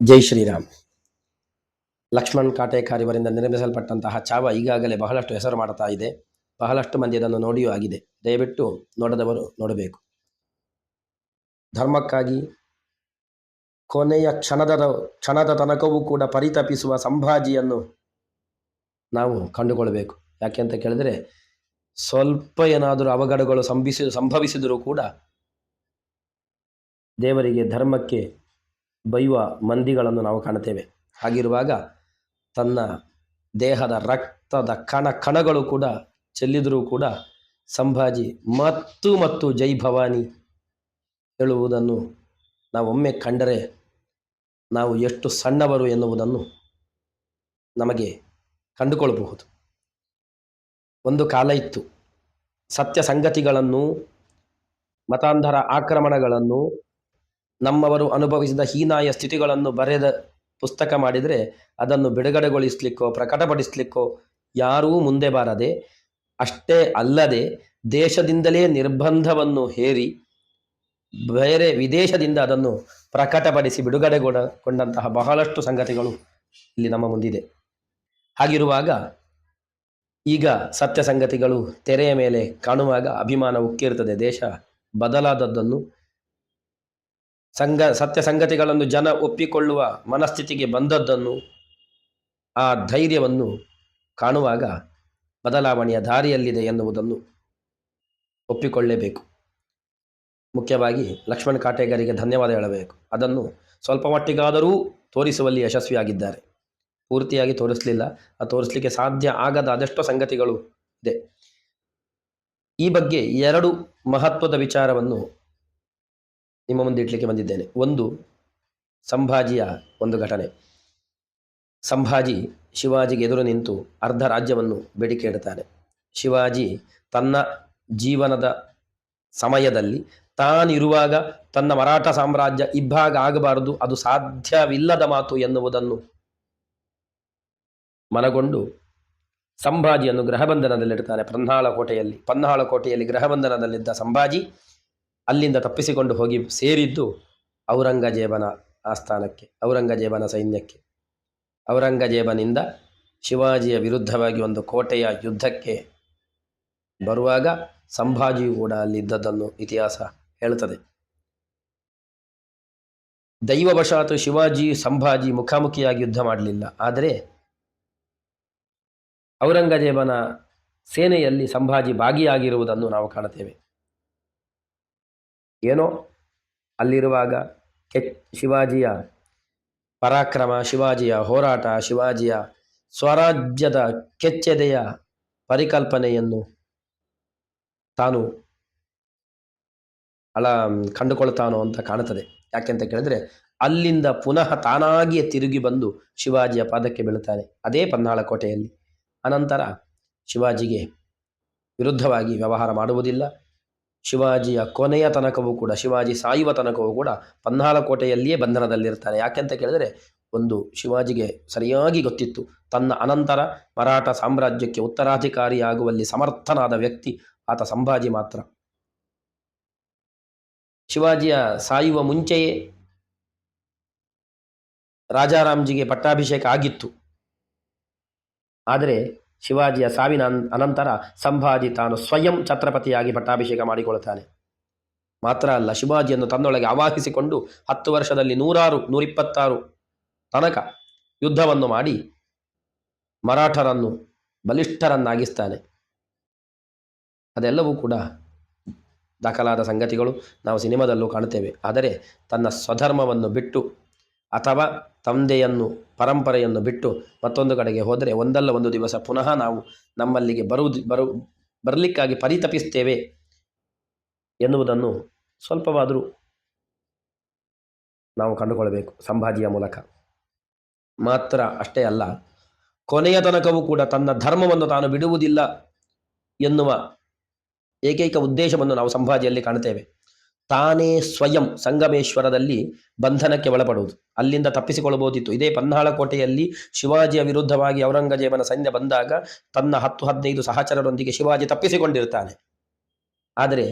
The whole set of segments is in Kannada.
ಜೈ ಶ್ರೀರಾಮ್. ಲಕ್ಷ್ಮಣ್ ಕಾಟೇಕಾರ್ ಇವರಿಂದ ನಿರ್ಮಿಸಲ್ಪಟ್ಟಂತಹ ಚಾವ ಈಗಾಗಲೇ ಬಹಳಷ್ಟು ಹೆಸರು ಮಾಡ್ತಾ ಇದೆ. ಬಹಳಷ್ಟು ಮಂದಿ ಅದನ್ನು ನೋಡಿಯೂ ಆಗಿದೆ. ದಯವಿಟ್ಟು ನೋಡದವರು ನೋಡಬೇಕು. ಧರ್ಮಕ್ಕಾಗಿ ಕೊನೆಯ ಕ್ಷಣದ ತನಕವೂ ಕೂಡ ಪರಿತಪಿಸುವ ಸಂಭಾಜಿಯನ್ನು ನಾವು ಕಂಡುಕೊಳ್ಬೇಕು. ಯಾಕೆ ಅಂತ ಕೇಳಿದರೆ, ಸ್ವಲ್ಪ ಏನಾದರೂ ಅವಘಡಗಳು ಸಂಭವಿಸಿದರೂ ಕೂಡ ದೇವರಿಗೆ, ಧರ್ಮಕ್ಕೆ ಬೈಯುವ ಮಂದಿಗಳನ್ನು ನಾವು ಕಾಣುತ್ತೇವೆ. ಹಾಗಿರುವಾಗ ತನ್ನ ದೇಹದ ರಕ್ತದ ಕಣಗಳು ಕೂಡ ಚೆಲ್ಲಿದರೂ ಕೂಡ ಸಂಭಾಜಿ ಮತ್ತು ಜೈ ಭವಾನಿ ಹೇಳುವುದನ್ನು ನಾವೊಮ್ಮೆ ಕಂಡರೆ ನಾವು ಎಷ್ಟು ಸಣ್ಣವರು ಎನ್ನುವುದನ್ನು ನಮಗೆ ಕಂಡುಕೊಳ್ಳಬಹುದು. ಒಂದು ಕಾಲ ಇತ್ತು, ಸತ್ಯ ಸಂಗತಿಗಳನ್ನು, ಮತಾಂಧರ ಆಕ್ರಮಣಗಳನ್ನು, ನಮ್ಮವರು ಅನುಭವಿಸಿದ ಹೀನಾಯ ಸ್ಥಿತಿಗಳನ್ನು ಬರೆದ ಪುಸ್ತಕ ಮಾಡಿದರೆ ಅದನ್ನು ಬಿಡುಗಡೆಗೊಳಿಸಲಿಕ್ಕೋ ಪ್ರಕಟಪಡಿಸಲಿಕ್ಕೋ ಯಾರೂ ಮುಂದೆ ಬಾರದೆ, ಅಷ್ಟೇ ಅಲ್ಲದೆ ದೇಶದಿಂದಲೇ ನಿರ್ಬಂಧವನ್ನು ಹೇರಿ ಬೇರೆ ವಿದೇಶದಿಂದ ಅದನ್ನು ಪ್ರಕಟಪಡಿಸಿ ಬಿಡುಗಡೆಗೊಂಡಂತಹ ಬಹಳಷ್ಟು ಸಂಗತಿಗಳು ಇಲ್ಲಿ ನಮ್ಮ ಮುಂದಿದೆ. ಹಾಗಿರುವಾಗ ಈಗ ಸತ್ಯ ಸಂಗತಿಗಳು ತೆರೆಯ ಮೇಲೆ ಕಾಣುವಾಗ ಅಭಿಮಾನ ಉಕ್ಕಿರ್ತದೆ. ದೇಶ ಬದಲಾದದ್ದನ್ನು, ಸತ್ಯ ಸಂಗತಿಗಳನ್ನು ಜನ ಒಪ್ಪಿಕೊಳ್ಳುವ ಮನಸ್ಥಿತಿಗೆ ಬಂದದ್ದನ್ನು, ಆ ಧೈರ್ಯವನ್ನು ಕಾಣುವಾಗ ಬದಲಾವಣೆಯ ದಾರಿಯಲ್ಲಿದೆ ಎನ್ನುವುದನ್ನು ಒಪ್ಪಿಕೊಳ್ಳಲೇಬೇಕು. ಮುಖ್ಯವಾಗಿ ಲಕ್ಷ್ಮಣ್ ಕಾಟೇಗರಿಗೆ ಧನ್ಯವಾದ ಹೇಳಬೇಕು. ಅದನ್ನು ಸ್ವಲ್ಪ ಮಟ್ಟಿಗಾದರೂ ತೋರಿಸುವಲ್ಲಿ ಯಶಸ್ವಿಯಾಗಿದ್ದಾರೆ. ಪೂರ್ತಿಯಾಗಿ ತೋರಿಸಲಿಲ್ಲ, ತೋರಿಸಲಿಕ್ಕೆ ಸಾಧ್ಯ ಆಗದ ಅದೆಷ್ಟೋ ಸಂಗತಿಗಳು ಇದೆ. ಈ ಬಗ್ಗೆ 2 ಮಹತ್ವದ ವಿಚಾರವನ್ನು ನಿಮ್ಮ ಮುಂದೆ ಇಡ್ಲಿಕ್ಕೆ ಬಂದಿದ್ದೇನೆ. ಒಂದು, ಸಂಭಾಜಿಯ ಒಂದು ಘಟನೆ. ಸಂಭಾಜಿ ಶಿವಾಜಿಗೆ ಎದುರು ನಿಂತು ಅರ್ಧ ರಾಜ್ಯವನ್ನು ಬೇಡಿಕೆ ಇಡ್ತಾನೆ. ಶಿವಾಜಿ ತನ್ನ ಜೀವನದ ಸಮಯದಲ್ಲಿ ತಾನಿರುವಾಗ ತನ್ನ ಮರಾಠ ಸಾಮ್ರಾಜ್ಯ ಇಬ್ಬಾಗ ಆಗಬಾರದು, ಅದು ಸಾಧ್ಯವಿಲ್ಲದ ಮಾತು ಎನ್ನುವುದನ್ನು ಮನಗೊಂಡು ಸಂಭಾಜಿಯನ್ನು ಗೃಹಬಂಧನದಲ್ಲಿಡ್ತಾನೆ. ಪನ್ನಾಳ ಕೋಟೆಯಲ್ಲಿ ಗೃಹಬಂಧನದಲ್ಲಿದ್ದ ಸಂಭಾಜಿ ಅಲ್ಲಿಂದ ತಪ್ಪಿಸಿಕೊಂಡು ಹೋಗಿ ಸೇರಿದ್ದು ಔರಂಗಜೇಬನ ಆಸ್ಥಾನಕ್ಕೆ, ಔರಂಗಜೇಬನ ಸೈನ್ಯಕ್ಕೆ. ಔರಂಗಜೇಬನಿಂದ ಶಿವಾಜಿಯ ವಿರುದ್ಧವಾಗಿ ಒಂದು ಕೋಟೆಯ ಯುದ್ಧಕ್ಕೆ ಬರುವಾಗ ಸಂಭಾಜಿಯು ಕೂಡ ಅಲ್ಲಿದ್ದದ್ದನ್ನು ಇತಿಹಾಸ ಹೇಳುತ್ತದೆ. ದೈವವಶಾತ್ ಶಿವಾಜಿ ಸಂಭಾಜಿ ಮುಖಾಮುಖಿಯಾಗಿ ಯುದ್ಧ ಮಾಡಲಿಲ್ಲ, ಆದರೆ ಔರಂಗಜೇಬನ ಸೇನೆಯಲ್ಲಿ ಸಂಭಾಜಿ ಭಾಗಿಯಾಗಿರುವುದನ್ನು ನಾವು ಕಾಣುತ್ತೇವೆ. ಏನೋ ಅಲ್ಲಿರುವಾಗ ಶಿವಾಜಿಯ ಪರಾಕ್ರಮ, ಶಿವಾಜಿಯ ಹೋರಾಟ, ಶಿವಾಜಿಯ ಸ್ವರಾಜ್ಯದ ಕೆಚ್ಚೆದೆಯ ಪರಿಕಲ್ಪನೆಯನ್ನು ತಾನು ಕಂಡುಕೊಳ್ತಾನೋ ಅಂತ ಕಾಣುತ್ತದೆ. ಯಾಕೆಂತ ಕೇಳಿದ್ರೆ, ಅಲ್ಲಿಂದ ಪುನಃ ತಾನಾಗಿಯೇ ತಿರುಗಿ ಬಂದು ಶಿವಾಜಿಯ ಪಾದಕ್ಕೆ ಬೀಳುತ್ತಾನೆ, ಅದೇ ಪನ್ನಾಳ ಕೋಟೆಯಲ್ಲಿ. ಅನಂತರ ಶಿವಾಜಿಗೆ ವಿರುದ್ಧವಾಗಿ ವ್ಯವಹಾರ ಮಾಡುವುದಿಲ್ಲ. ಶಿವಾಜಿಯ ಕೊನೆಯ ತನಕವೂ ಕೂಡ, ಶಿವಾಜಿ ಸಾಯುವ ತನಕವೂ ಕೂಡ ಪನ್ನಾಳ ಕೋಟೆಯಲ್ಲಿಯೇ ಬಂಧನದಲ್ಲಿರ್ತಾನೆ. ಯಾಕೆಂತ ಕೇಳಿದರೆ, ಒಂದು, ಶಿವಾಜಿಗೆ ಸರಿಯಾಗಿ ಗೊತ್ತಿತ್ತು, ತನ್ನ ಅನಂತರ ಮರಾಠ ಸಾಮ್ರಾಜ್ಯಕ್ಕೆ ಉತ್ತರಾಧಿಕಾರಿಯಾಗುವಲ್ಲಿ ಸಮರ್ಥನಾದ ವ್ಯಕ್ತಿ ಆತ ಸಂಭಾಜಿ ಮಾತ್ರ. ಶಿವಾಜಿಯ ಸಾಯುವ ಮುಂಚೆಯೇ ರಾಜಾರಾಮ್ಜಿಗೆ ಪಟ್ಟಾಭಿಷೇಕ ಆಗಿತ್ತು. ಆದರೆ ಶಿವಾಜಿಯ ಸಾವಿನ ಅನಂತರ ಸಂಭಾಜಿ ತಾನು ಸ್ವಯಂ ಛತ್ರಪತಿಯಾಗಿ ಪಟ್ಟಾಭಿಷೇಕ ಮಾಡಿಕೊಳ್ಳುತ್ತಾನೆ. ಮಾತ್ರ ಅಲ್ಲ, ಶಿವಾಜಿಯನ್ನು ತನ್ನೊಳಗೆ ಆವಾಹಿಸಿಕೊಂಡು 10 ವರ್ಷದಲ್ಲಿ 126 ತನಕ ಯುದ್ಧವನ್ನು ಮಾಡಿ ಮರಾಠರನ್ನು ಬಲಿಷ್ಠರನ್ನಾಗಿಸ್ತಾನೆ. ಅದೆಲ್ಲವೂ ಕೂಡ ದಾಖಲಾದ ಸಂಗತಿಗಳು, ನಾವು ಸಿನಿಮಾದಲ್ಲೂ ಕಾಣುತ್ತೇವೆ. ಆದರೆ ತನ್ನ ಸ್ವಧರ್ಮವನ್ನು ಬಿಟ್ಟು ಅಥವಾ ತಂದೆಯನ್ನು, ಪರಂಪರೆಯನ್ನು ಬಿಟ್ಟು ಮತ್ತೊಂದು ಕಡೆಗೆ ಹೋದರೆ ಒಂದಲ್ಲ ಒಂದು ದಿವಸ ಪುನಃ ನಾವು ನಮ್ಮಲ್ಲಿಗೆ ಬರಲಿಕ್ಕಾಗಿ ಪರಿತಪಿಸ್ತೇವೆ ಎನ್ನುವುದನ್ನು ಸ್ವಲ್ಪವಾದರೂ ನಾವು ಕಂಡುಕೊಳ್ಳಬೇಕು ಸಂಭಾಜಿಯ ಮೂಲಕ. ಮಾತ್ರ ಅಷ್ಟೇ ಅಲ್ಲ, ಕೊನೆಯ ತನಕವೂ ಕೂಡ ತನ್ನ ಧರ್ಮವನ್ನು ತಾನು ಬಿಡುವುದಿಲ್ಲ ಎನ್ನುವ ಏಕೈಕ ಉದ್ದೇಶವನ್ನು ನಾವು ಸಂಭಾಜಿಯಲ್ಲಿ ಕಾಣುತ್ತೇವೆ. ತಾನೇ ಸ್ವಯಂ ಸಂಗಮೇಶ್ವರದಲ್ಲಿ ಬಂಧನಕ್ಕೆ ಒಳಪಡುವುದು, ಅಲ್ಲಿಂದ ತಪ್ಪಿಸಿಕೊಳ್ಳಬಹುದಿತ್ತು. ಇದೇ ಪನ್ನಾಳ ಕೋಟೆಯಲ್ಲಿ ಶಿವಾಜಿಯ ವಿರುದ್ಧವಾಗಿ ಔರಂಗಜೇಬನ ಸೈನ್ಯ ಬಂದಾಗ ತನ್ನ 10-15 ಸಹಚರರೊಂದಿಗೆ ಶಿವಾಜಿ ತಪ್ಪಿಸಿಕೊಂಡಿರ್ತಾನೆ. ಆದರೆ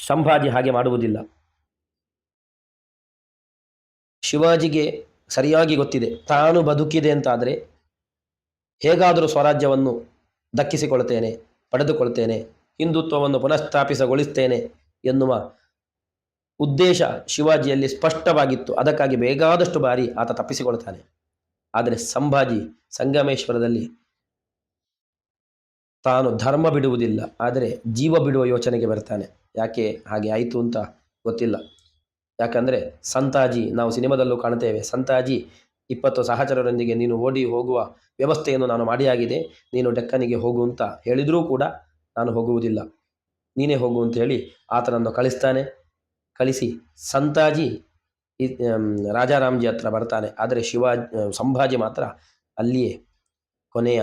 ಸಂಭಾಜಿ ಹಾಗೆ ಮಾಡುವುದಿಲ್ಲ. ಶಿವಾಜಿಗೆ ಸರಿಯಾಗಿ ಗೊತ್ತಿದೆ, ತಾನು ಬದುಕಿದೆ ಅಂತಾದರೆ ಹೇಗಾದರೂ ಸ್ವರಾಜ್ಯವನ್ನು ದಕ್ಕಿಸಿಕೊಳ್ತೇನೆ, ಪಡೆದುಕೊಳ್ತೇನೆ, ಹಿಂದುತ್ವವನ್ನು ಪುನಃಸ್ಥಾಪಿಸಗೊಳಿಸ್ತೇನೆ ಎನ್ನುವ ಉದ್ದೇಶ ಶಿವಾಜಿಯಲ್ಲಿ ಸ್ಪಷ್ಟವಾಗಿತ್ತು. ಅದಕ್ಕಾಗಿ ಬೇಕಾದಷ್ಟು ಬಾರಿ ಆತ ತಪ್ಪಿಸಿಕೊಳ್ತಾನೆ. ಆದರೆ ಸಂಭಾಜಿ ಸಂಗಮೇಶ್ವರದಲ್ಲಿ ತಾನು ಧರ್ಮ ಬಿಡುವುದಿಲ್ಲ, ಆದರೆ ಜೀವ ಬಿಡುವ ಯೋಚನೆಗೆ ಬರ್ತಾನೆ. ಯಾಕೆ ಹಾಗೆ ಆಯಿತು ಅಂತ ಗೊತ್ತಿಲ್ಲ. ಯಾಕಂದರೆ ಸಂತಾಜಿ, ನಾವು ಸಿನಿಮಾದಲ್ಲೂ ಕಾಣ್ತೇವೆ, ಸಂತಾಜಿ 20 ಸಹಚರರೊಂದಿಗೆ ನೀನು ಓಡಿ ಹೋಗುವ ವ್ಯವಸ್ಥೆಯನ್ನು ನಾನು ಮಾಡಿಯಾಗಿದೆ, ನೀನು ಡೆಕ್ಕನಿಗೆ ಹೋಗು ಅಂತ ಹೇಳಿದರೂ ಕೂಡ ನಾನು ಹೋಗುವುದಿಲ್ಲ, ನೀನೇ ಹೋಗು ಅಂತ ಹೇಳಿ ಆತನನ್ನು ಕಳಿಸ್ತಾನೆ. ಕಳಿಸಿ ಸಂತಾಜಿ ರಾಜಾರಾಮ್ಜಿ ಹತ್ರ ಬರ್ತಾನೆ. ಆದರೆ ಸಂಭಾಜಿ ಮಾತ್ರ ಅಲ್ಲಿಯೇ ಕೊನೆಯ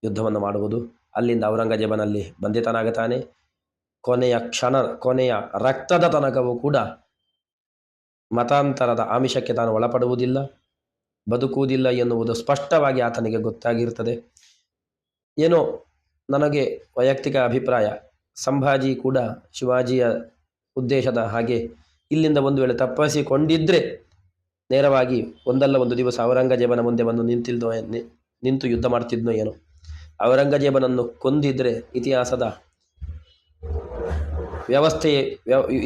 ಯುದ್ಧವನ್ನು ಮಾಡುವುದು. ಅಲ್ಲಿಂದ ಔರಂಗಜೇಬನಲ್ಲಿ ಬಂಧಿತನಾಗುತ್ತಾನೆ. ಕೊನೆಯ ರಕ್ತದ ತನಕವೂ ಕೂಡ ಮತಾಂತರದ ಆಮಿಷಕ್ಕೆ ತಾನು ಒಳಪಡುವುದಿಲ್ಲ, ಬದುಕುವುದಿಲ್ಲ ಎನ್ನುವುದು ಸ್ಪಷ್ಟವಾಗಿ ಆತನಿಗೆ ಗೊತ್ತಾಗಿರ್ತದೆ. ಏನೋ ನನಗೆ ವೈಯಕ್ತಿಕ ಅಭಿಪ್ರಾಯ, ಸಂಭಾಜಿ ಕೂಡ ಶಿವಾಜಿಯ ಉದ್ದೇಶದ ಹಾಗೆ ಇಲ್ಲಿಂದ ಒಂದು ವೇಳೆ ತಪ್ಪಿಸಿಕೊಂಡಿದ್ದರೆ ನೇರವಾಗಿ ಒಂದಲ್ಲ ಒಂದು ದಿವಸ ಔರಂಗಜೇಬನ ಮುಂದೆ ಬಂದು ನಿಂತು ಯುದ್ಧ ಮಾಡ್ತಿದ್ನೋ ಏನೋ. ಔರಂಗಜೇಬನನ್ನು ಕೊಂದಿದ್ರೆ ಇತಿಹಾಸದ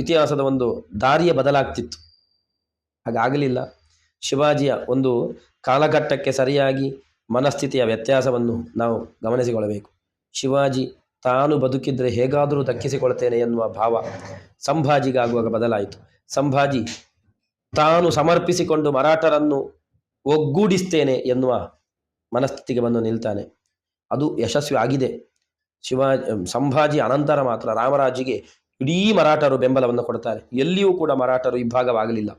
ಇತಿಹಾಸದ ಒಂದು ದಾರಿಯೇ ಬದಲಾಗ್ತಿತ್ತು. ಹಾಗಾಗಲಿಲ್ಲ. ಶಿವಾಜಿಯ ಒಂದು ಕಾಲಘಟ್ಟಕ್ಕೆ ಸರಿಯಾಗಿ ಮನಸ್ಥಿತಿಯ ವ್ಯತ್ಯಾಸವನ್ನು ನಾವು ಗಮನಿಸಿಕೊಳ್ಳಬೇಕು. ಶಿವಾಜಿ ತಾನು ಬದುಕಿದ್ರೆ ಹೇಗಾದರೂ ದಕ್ಕಿಸಿಕೊಳ್ತೇನೆ ಎನ್ನುವ ಭಾವ ಸಂಭಾಜಿಗಾಗುವಾಗ ಬದಲಾಯಿತು. ಸಂಭಾಜಿ ತಾನು ಸಮರ್ಪಿಸಿಕೊಂಡು ಮರಾಠರನ್ನು ಒಗ್ಗೂಡಿಸ್ತೇನೆ ಎನ್ನುವ ಮನಸ್ಥಿತಿಗೆ ಬಂದು ನಿಲ್ತಾನೆ. ಅದು ಯಶಸ್ವಿ ಆಗಿದೆ. ಸಂಭಾಜಿ ಅನಂತರ ಮಾತ್ರ ರಾಮರಾಜಿಗೆ ಇಡೀ ಮರಾಠರು ಬೆಂಬಲವನ್ನು ಕೊಡ್ತಾರೆ. ಎಲ್ಲಿಯೂ ಕೂಡ ಮರಾಠರು ಇಬ್ಬಾಗವಾಗಲಿಲ್ಲ.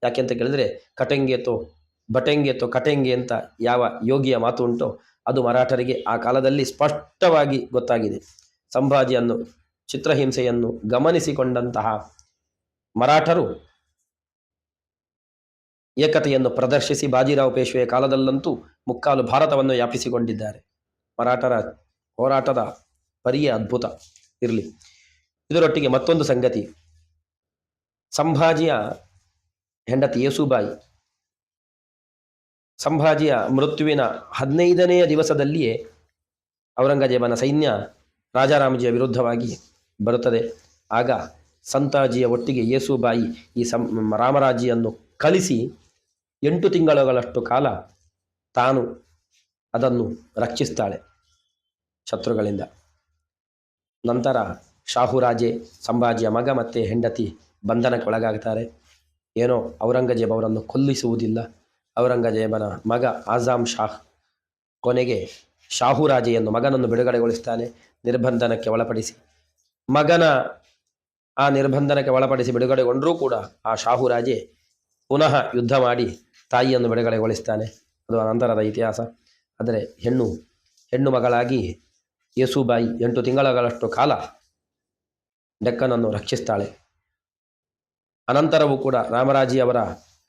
ಯಾಕೆಂತ ಕೇಳಿದ್ರೆ ಬಟೆಂಗೆ ಕಟೆಂಗೆ ಅಂತ ಯಾವ ಯೋಗಿಯ ಮಾತು ಉಂಟೋ ಅದು ಮರಾಠರಿಗೆ ಆ ಕಾಲದಲ್ಲಿ ಸ್ಪಷ್ಟವಾಗಿ ಗೊತ್ತಾಗಿದೆ. ಸಂಭಾಜಿಯನ್ನು, ಚಿತ್ರಹಿಂಸೆಯನ್ನು ಗಮನಿಸಿಕೊಂಡಂತಹ ಮರಾಠರು ಏಕತೆಯನ್ನು ಪ್ರದರ್ಶಿಸಿ ಬಾಜಿರಾವ್ ಪೇಶ್ವೆಯ ಕಾಲದಲ್ಲಂತೂ ಮುಕ್ಕಾಲು ಭಾರತವನ್ನು ವ್ಯಾಪಿಸಿಕೊಂಡಿದ್ದಾರೆ. ಮರಾಠರ ಹೋರಾಟದ ಪರಿಯೇ ಅದ್ಭುತ. ಇರಲಿ. ಇದರೊಟ್ಟಿಗೆ ಮತ್ತೊಂದು ಸಂಗತಿ, ಸಂಭಾಜಿಯ ಹೆಂಡತಿ ಯೇಸುಬಾಯಿ ಸಂಭಾಜಿಯ ಮೃತ್ಯುವಿನ 15ನೇ ದಿವಸದಲ್ಲಿಯೇ ಔರಂಗಜೇಬನ ಸೈನ್ಯ ರಾಜಾರಾಮಜಿಯ ವಿರುದ್ಧವಾಗಿ ಬರುತ್ತದೆ. ಆಗ ಸಂತಾಜಿಯ ಒಟ್ಟಿಗೆ ಯೇಸುಬಾಯಿ ಈ ರಾಮರಾಜಿಯನ್ನು ಕಳಿಸಿ 8 ತಿಂಗಳುಗಳಷ್ಟು ಕಾಲ ತಾನು ಅದನ್ನು ರಕ್ಷಿಸ್ತಾಳೆ ಶತ್ರುಗಳಿಂದ. ನಂತರ ಶಾಹುರಾಜೆ, ಸಂಭಾಜಿಯ ಮಗ ಮತ್ತು ಹೆಂಡತಿ ಬಂಧನಕ್ಕೆ ಒಳಗಾಗ್ತಾರೆ. ಏನೋ ಔರಂಗಜೇಬ ಅವರನ್ನು ಕೊಲ್ಲಿಸುವುದಿಲ್ಲ. ಔರಂಗಜೇಬನ ಮಗ ಆಜಾಮ್ ಶಾಹ್ ಕೊನೆಗೆ ಶಾಹುರಾಜೆಯನ್ನು, ಮಗನನ್ನು ಬಿಡುಗಡೆಗೊಳಿಸ್ತಾನೆ. ನಿರ್ಬಂಧನಕ್ಕೆ ಒಳಪಡಿಸಿ ನಿರ್ಬಂಧನಕ್ಕೆ ಒಳಪಡಿಸಿ ಬಿಡುಗಡೆಗೊಂಡರೂ ಕೂಡ ಆ ಶಾಹುರಾಜೆ ಪುನಃ ಯುದ್ಧ ಮಾಡಿ ತಾಯಿಯನ್ನು ಬಿಡುಗಡೆಗೊಳಿಸ್ತಾನೆ. ಅದು ಅನಂತರದ ಇತಿಹಾಸ. ಆದರೆ ಹೆಣ್ಣು ಮಗಳಾಗಿ ಯೇಸುಬಾಯಿ 8 ತಿಂಗಳುಗಳಷ್ಟು ಕಾಲ ಡೆಕ್ಕನನ್ನು ರಕ್ಷಿಸ್ತಾಳೆ. ಅನಂತರವೂ ಕೂಡ ರಾಮರಾಜಿಯವರ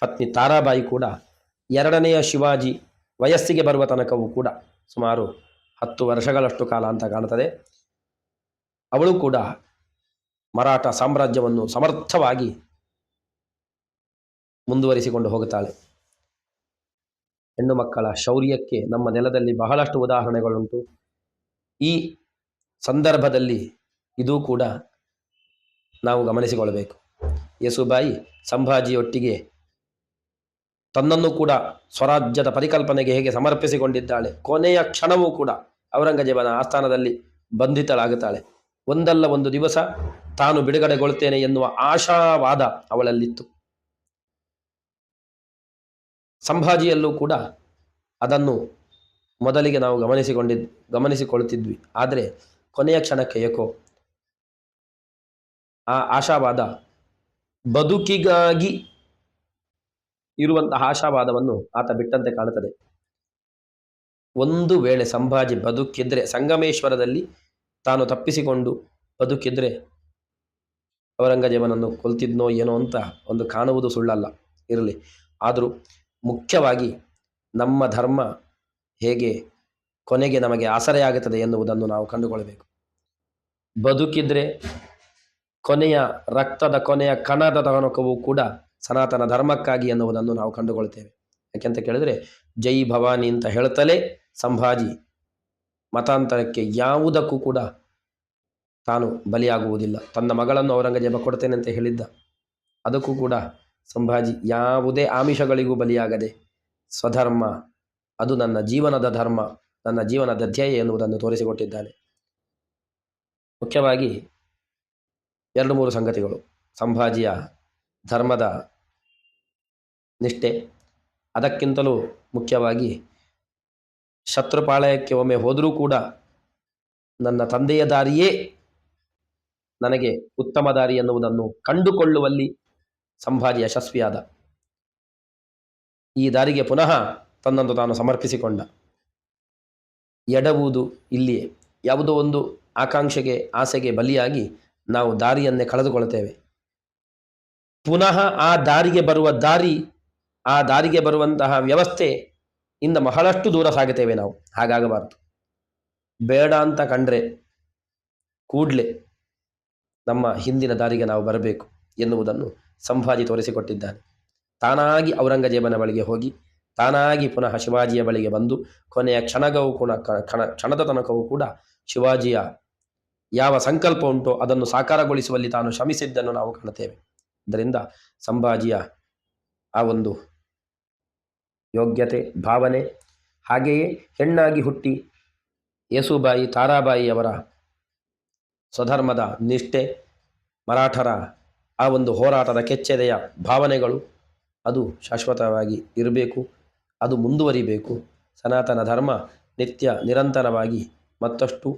ಪತ್ನಿ ತಾರಾಬಾಯಿ ಕೂಡ 2ನೆಯ ಶಿವಾಜಿ ವಯಸ್ಸಿಗೆ ಬರುವ ತನಕವೂ ಕೂಡ ಸುಮಾರು 10 ವರ್ಷಗಳಷ್ಟು ಕಾಲ ಅಂತ ಕಾಣುತ್ತದೆ. ಅವಳು ಕೂಡ ಮರಾಠ ಸಾಮ್ರಾಜ್ಯವನ್ನು ಸಮರ್ಥವಾಗಿ ಮುಂದುವರಿಸಿಕೊಂಡು ಹೋಗುತ್ತಾಳೆ. ಹೆಣ್ಣು ಮಕ್ಕಳ ಶೌರ್ಯಕ್ಕೆ ನಮ್ಮ ನೆಲದಲ್ಲಿ ಬಹಳಷ್ಟು ಉದಾಹರಣೆಗಳುಂಟು. ಈ ಸಂದರ್ಭದಲ್ಲಿ ಇದೂ ಕೂಡ ನಾವು ಗಮನಿಸಿಕೊಳ್ಳಬೇಕು. ಯೇಸುಬಾಯಿ ಸಂಭಾಜಿಯೊಟ್ಟಿಗೆ ತನ್ನನ್ನು ಕೂಡ ಸ್ವರಾಜ್ಯದ ಪರಿಕಲ್ಪನೆಗೆ ಹೇಗೆ ಸಮರ್ಪಿಸಿಕೊಂಡಿದ್ದಾಳೆ. ಕೊನೆಯ ಕ್ಷಣವೂ ಕೂಡ ಔರಂಗಜೇಬನ ಆಸ್ಥಾನದಲ್ಲಿ ಬಂಧಿತಳಾಗುತ್ತಾಳೆ. ಒಂದಲ್ಲ ಒಂದು ದಿವಸ ತಾನು ಬಿಡುಗಡೆಗೊಳ್ತೇನೆ ಎನ್ನುವ ಆಶಾವಾದ ಅವಳಲ್ಲಿತ್ತು. ಸಂಭಾಜಿಯಲ್ಲೂ ಕೂಡ ಅದನ್ನು ಮೊದಲಿಗೆ ನಾವು ಗಮನಿಸಿಕೊಳ್ಳುತ್ತಿದ್ವಿ. ಆದರೆ ಕೊನೆಯ ಕ್ಷಣಕ್ಕೆ ಏಕೋ ಆ ಆಶಾವಾದ, ಬದುಕಿಗಾಗಿ ಇರುವಂತಹ ಆಶಾವಾದವನ್ನು ಆತ ಬಿಟ್ಟಂತೆ ಕಾಣುತ್ತದೆ. ಒಂದು ವೇಳೆ ಸಂಭಾಜಿ ಬದುಕಿದ್ರೆ, ಸಂಗಮೇಶ್ವರದಲ್ಲಿ ತಾನು ತಪ್ಪಿಸಿಕೊಂಡು ಬದುಕಿದ್ರೆ ಔರಂಗಜೇಬನನ್ನು ಕೊಲ್ತಿದ್ನೋ ಏನೋ ಅಂತ ಒಂದು ಕಾಣುವುದು ಸುಳ್ಳಲ್ಲ. ಇರಲಿ. ಆದರೂ ಮುಖ್ಯವಾಗಿ ನಮ್ಮ ಧರ್ಮ ಹೇಗೆ ಕೊನೆಗೆ ನಮಗೆ ಆಸರೆಯಾಗುತ್ತದೆ ಎನ್ನುವುದನ್ನು ನಾವು ಕಂಡುಕೊಳ್ಳಬೇಕು. ಬದುಕಿದ್ರೆ ಕೊನೆಯ ರಕ್ತದ ಕೊನೆಯ ಕಣದ ತನಕವೂ ಕೂಡ ಸನಾತನ ಧರ್ಮಕ್ಕಾಗಿ ಎನ್ನುವುದನ್ನು ನಾವು ಕಂಡುಕೊಳ್ತೇವೆ. ಯಾಕೆಂತ ಕೇಳಿದರೆ ಜೈ ಭವಾನಿ ಅಂತ ಹೇಳ್ತಲೇ ಸಂಭಾಜಿ ಮತಾಂತರಕ್ಕೆ ಯಾವುದಕ್ಕೂ ಕೂಡ ತಾನು ಬಲಿಯಾಗುವುದಿಲ್ಲ. ತನ್ನ ಮಗಳನ್ನು ಔರಂಗಜೇಬ ಕೊಡ್ತೇನೆ ಅಂತ ಹೇಳಿದ್ದ, ಅದಕ್ಕೂ ಕೂಡ ಸಂಭಾಜಿ ಯಾವುದೇ ಆಮಿಷಗಳಿಗೂ ಬಲಿಯಾಗದೆ ಸ್ವಧರ್ಮ, ಅದು ನನ್ನ ಜೀವನದ ಧರ್ಮ, ನನ್ನ ಜೀವನದ ಧ್ಯೇಯ ಎನ್ನುವುದನ್ನು ತೋರಿಸಿಕೊಟ್ಟಿದ್ದಾನೆ. ಮುಖ್ಯವಾಗಿ 2-3 ಸಂಗತಿಗಳು. ಸಂಭಾಜಿಯ ಧರ್ಮದ ನಿಷ್ಠೆ, ಅದಕ್ಕಿಂತಲೂ ಮುಖ್ಯವಾಗಿ ಶತ್ರುಪಾಳಯಕ್ಕೆ ಒಮ್ಮೆ ಹೋದರೂ ಕೂಡ ನನ್ನ ತಂದೆಯ ದಾರಿಯೇ ನನಗೆ ಉತ್ತಮ ದಾರಿ ಎನ್ನುವುದನ್ನು ಕಂಡುಕೊಳ್ಳುವಲ್ಲಿ ಸಂಭಾಜಿ ಯಶಸ್ವಿಯಾದ. ಈ ದಾರಿಗೆ ಪುನಃ ತನ್ನನ್ನು ತಾನು ಸಮರ್ಪಿಸಿಕೊಂಡ. ಎಡವುದು ಇಲ್ಲಿಯೇ. ಯಾವುದೋ ಒಂದು ಆಕಾಂಕ್ಷೆಗೆ, ಆಸೆಗೆ ಬಲಿಯಾಗಿ ನಾವು ದಾರಿಯನ್ನೇ ಕಳೆದುಕೊಳ್ತೇವೆ. ಪುನಃ ಆ ದಾರಿಗೆ ಬರುವಂತಹ ವ್ಯವಸ್ಥೆ ಇಂದ ಬಹಳಷ್ಟು ದೂರ ಸಾಗುತ್ತೇವೆ ನಾವು. ಹಾಗಾಗಬಾರದು. ಬೇಡ ಅಂತ ಕಂಡ್ರೆ ಕೂಡಲೇ ನಮ್ಮ ಹಿಂದಿನ ದಾರಿಗೆ ನಾವು ಬರಬೇಕು ಎನ್ನುವುದನ್ನು ಸಂಭಾಜಿ ತೋರಿಸಿಕೊಟ್ಟಿದ್ದಾನೆ. ತಾನಾಗಿ ಔರಂಗಜೇಬನ ಬಳಿಗೆ ಹೋಗಿ, ತಾನಾಗಿ ಪುನಃ ಶಿವಾಜಿಯ ಬಳಿಗೆ ಬಂದು, ಕೊನೆಯ ಕ್ಷಣದ ತನಕವೂ ಕೂಡ ಶಿವಾಜಿಯ ಯಾವ ಸಂಕಲ್ಪ ಉಂಟೋ ಅದನ್ನು ಸಾಕಾರಗೊಳಿಸುವಲ್ಲಿ ತಾನು ಶ್ರಮಿಸಿದ್ದನ್ನು ನಾವು ಕಾಣುತ್ತೇವೆ. ಇದರಿಂದ ಸಂಭಾಜಿಯ ಆ ಒಂದು ಯೋಗ್ಯತೆ, ಭಾವನೆ, ಹಾಗೆಯೇ ಹೆಣ್ಣಾಗಿ ಹುಟ್ಟಿ ಯೇಸುಬಾಯಿ, ತಾರಾಬಾಯಿಯವರ ಸ್ವಧರ್ಮದ ನಿಷ್ಠೆ, ಮರಾಠರ ಆ ಒಂದು ಹೋರಾಟದ ಕೆಚ್ಚೆದೆಯ ಭಾವನೆಗಳು, ಅದು ಶಾಶ್ವತವಾಗಿ ಇರಬೇಕು, ಅದು ಮುಂದುವರಿಬೇಕು. ಸನಾತನ ಧರ್ಮ ನಿತ್ಯ ನಿರಂತರವಾಗಿ ಮತ್ತಷ್ಟು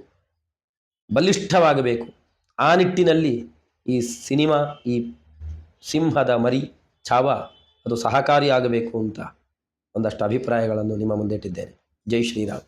ಬಲಿಷ್ಠವಾಗಬೇಕು. ಆ ನಿಟ್ಟಿನಲ್ಲಿ ಈ ಸಿನಿಮಾ, ಈ ಸಿಂಹದ ಮರಿ ಛಾವ ಅದು ಸಹಕಾರಿಯಾಗಬೇಕು ಅಂತ ಒಂದಷ್ಟು ಅಭಿಪ್ರಾಯಗಳನ್ನು ನಿಮ್ಮ ಮುಂದೆ ಇಟ್ಟಿದ್ದೇನೆ. ಜೈ ಶ್ರೀರಾಮ್.